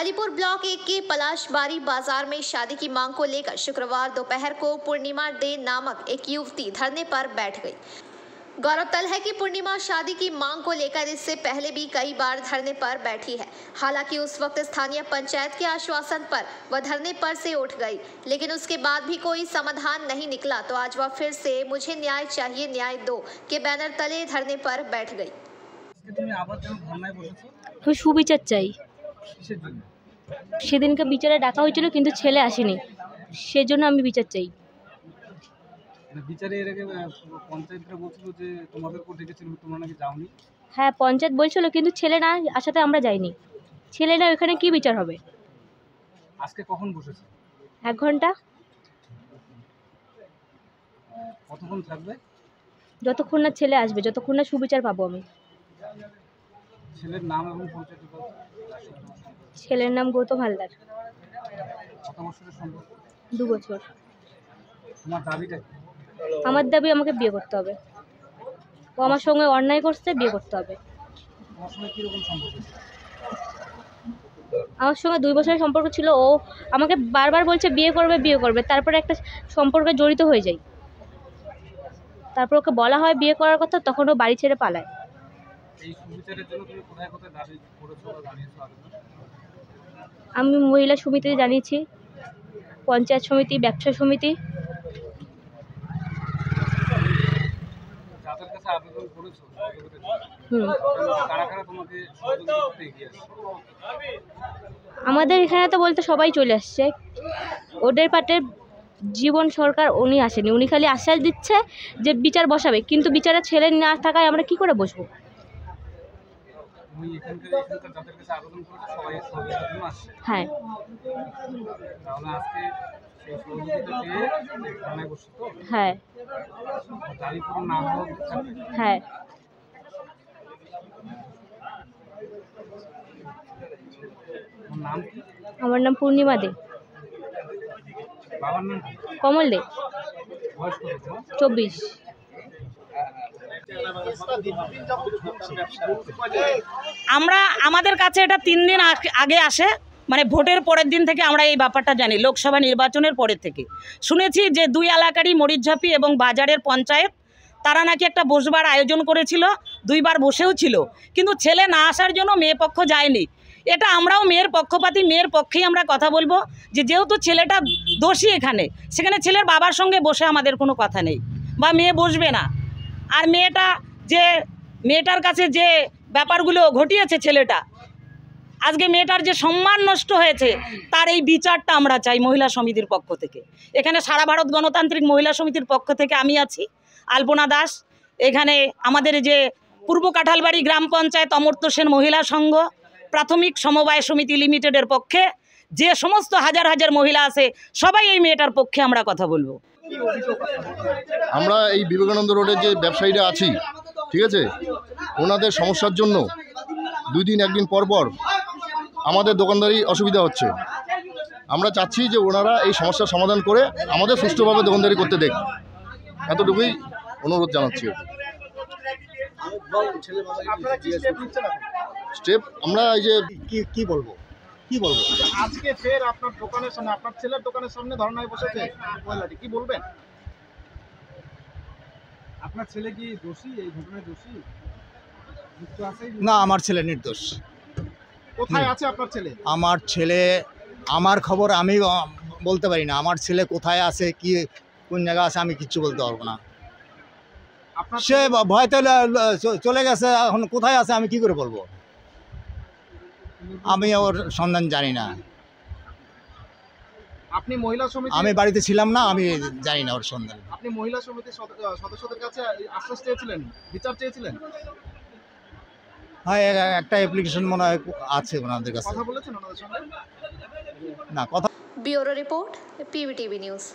Alipur block 1 के पलाशबारी बाजार में शादी की मांग को लेकर शुक्रवार दोपहर को पूर्णिमा डे नामक एक युवती धरने पर बैठ गई। गौरतलब है कि पूर्णिमा शादी की मांग को लेकर इससे पहले भी कई बार धरने पर बैठी है। हालांकि उस वक्त स्थानीय पंचायत के आश्वासन पर वह धरने पर से उठ गई, लेकिन उसके बाद भी कोई समाधान नहीं निकला तो आज वह फिर से मुझे न्याय चाहिए न्याय दो के बैनर तले धरने पर बैठ गई। সুবিচার চাই। সেদিনকে বিচারে ডাকা হয়েছিল কিন্তু ছেলে আসেনি, সেজন্য আমি বিচার চাই। বিচারে এর আগে পঞ্চায়েতরা বলছিল যে তোমাদেরকে ডেকেছিল, তোমরা নাকি যাওনি। হ্যাঁ, পঞ্চায়েত বলছিল কিন্তু ছেলে না আসাতে আমরা যাইনি। ছেলে না ওখানে কি বিচার হবে? আজকে কখন বসেছে? 1 ঘন্টা। কতক্ষণ থাকবে? যতক্ষণ না ছেলে আসবে, যতক্ষণ না সুবিচার পাবো আমি। ছেলের নাম এবং পরিচয় দাও। ছেলের নাম গৌতম হালদার। কত বছরের সম্পর্ক? 2 বছর। তোমার দাবিটা কি? আমার দাবি আমাকে বিয়ে করতে হবে। ও আমার সঙ্গে অন্যায় করছে, বিয়ে করতে হবে। তোমার সঙ্গে কি রকম সম্পর্ক ছিল? আমার সঙ্গে 2 বছরের সম্পর্ক ছিল। ও আমাকে বারবার বলছে বিয়ে করবে বিয়ে করবে, তারপরে একটা সম্পর্কে জড়িত হয়ে যাই। তারপর ওকে বলা হয় বিয়ে করার কথা, তখন ও বাড়ি ছেড়ে পালায়। এই সুবিচারের জন্য তুমি কোথায় কোথায় দাবি করেছো বা জানিয়েছো আবেদন? আমি মহিলা সমিতিতে জানিয়েছি, পঞ্চায়েত সমিতি, ব্যবসা সমিতি। যাদের কাছে আবেদন করেছো কারা কারা তোমাকে সহযোগিতা করতে এগিয়ে আসছে? আমাদের এখানে তো বলতে সবাই চলে আসছে। ওদের পাটে জীবন সরকার উনি আসেনি, উনি খালি আশ্বাস দিচ্ছে যে বিচার বসাবে, কিন্তু বিচারে ছেলে না থাকায় আমরা কি করে বসবো? এখানকার যাদের কাছে আবেদন করেছো সবাই সহযোগিতার জন্য আসছে। হ্যাঁ। তাহলে আজকে সেই সহযোগিতা পেয়ে থানায় বসছো তো? হ্যাঁ। দাবি পুরো না হওয়া থাকবে? হ্যাঁ। তোমার নাম কি? আমার নাম পূর্ণিমা দে। বাবার নাম কি? কমল দে। বয়স কত তোমার? 24। আমরা আমাদের কাছে এটা 3 দিন আগে আসে, মানে ভোটের পরের দিন থেকে আমরা এই ব্যাপারটা জানি। লোকসভা নির্বাচনের পরের থেকে শুনেছি যে 2 এলাকারই মরিচঝাপি এবং বাজারের পঞ্চায়েত তারা নাকি একটা বসবার আয়োজন করেছিল, 2 বার বসেও ছিল, কিন্তু ছেলে না আসার জন্য মেয়ে পক্ষ যায়নি। এটা আমরাও মেয়ের পক্ষপাতী, মেয়ের পক্ষেই আমরা কথা বলবো যে যেহেতু ছেলেটা দোষী এখানে, সেখানে ছেলের বাবার সঙ্গে বসে আমাদের কোনো কথা নেই বা মেয়ে বসবে না। আর মেয়েটার কাছে যে ব্যাপারগুলো ঘটিয়েছে ছেলেটা, আজকে মেয়েটার যে সম্মান নষ্ট হয়েছে তার এই বিচারটা আমরা চাই মহিলা সমিতির পক্ষ থেকে। এখানে সারা ভারত গণতান্ত্রিক মহিলা সমিতির পক্ষ থেকে আমি আছি, আলপনা দাস। এখানে আমাদের যে পূর্ব কাঁঠালবাড়ি গ্রাম পঞ্চায়েত অমর্ত্য সেন মহিলা সংঘ প্রাথমিক সমবায় সমিতি লিমিটেডের পক্ষে যে সমস্ত হাজার হাজার মহিলা আছে সবাই এই মেয়েটার পক্ষে আমরা কথা বলবো। আমরা এই বিবেকানন্দ রোডের যে ব্যবসায়ীরা আছি, ঠিক আছে, ওনাদের সমস্যার জন্য 2 দিন 1 দিন পর পর আমাদের দোকানদারি অসুবিধা হচ্ছে। আমরা চাচ্ছি যে ওনারা এই সমস্যার সমাধান করে আমাদের সুষ্ঠুভাবে দোকানদারি করতে দেখ, এতটুকুই অনুরোধ জানাচ্ছি। স্টেপ আমরা এই যে কি বলবো আজকে ফের আপনার দোকানের সামনে, আপনার ছেলের দোকানের সামনে ধর্নায় বসেছে মহিলাটি, কি বলবেন? আপনার ছেলে কি দোষী, এই ঘটনায় দোষী? না, আমার ছেলে নির্দোষ। কোথায় আছে আপনার ছেলে? আমার ছেলে, আমার খবর আমি বলতে পারি না। আমার ছেলে কোথায় আছে, কি কোন জায়গায় আছে আমি কিচ্ছু বলতে পারবো না। সে ভয়তে চলে গেছে, এখন কোথায় আছে আমি কি করে বলবো? আমি ওর সন্ধান জানি না। আপনি মহিলা সমিতি, আমি বাড়িতে ছিলাম না, আমি জানি না ওর সন্ধান। আপনি মহিলা সমিতির সদস্যদের কাছে আশ্বাস চেয়েছিলেন, বিচার চেয়েছিলেন? হ্যাঁ, একটা অ্যাপ্লিকেশন মনে হয় আছে ওনাদের কাছে। কথা বলেছেন ওনাদের সঙ্গে? না, কথা। Bureau report, PVTV news.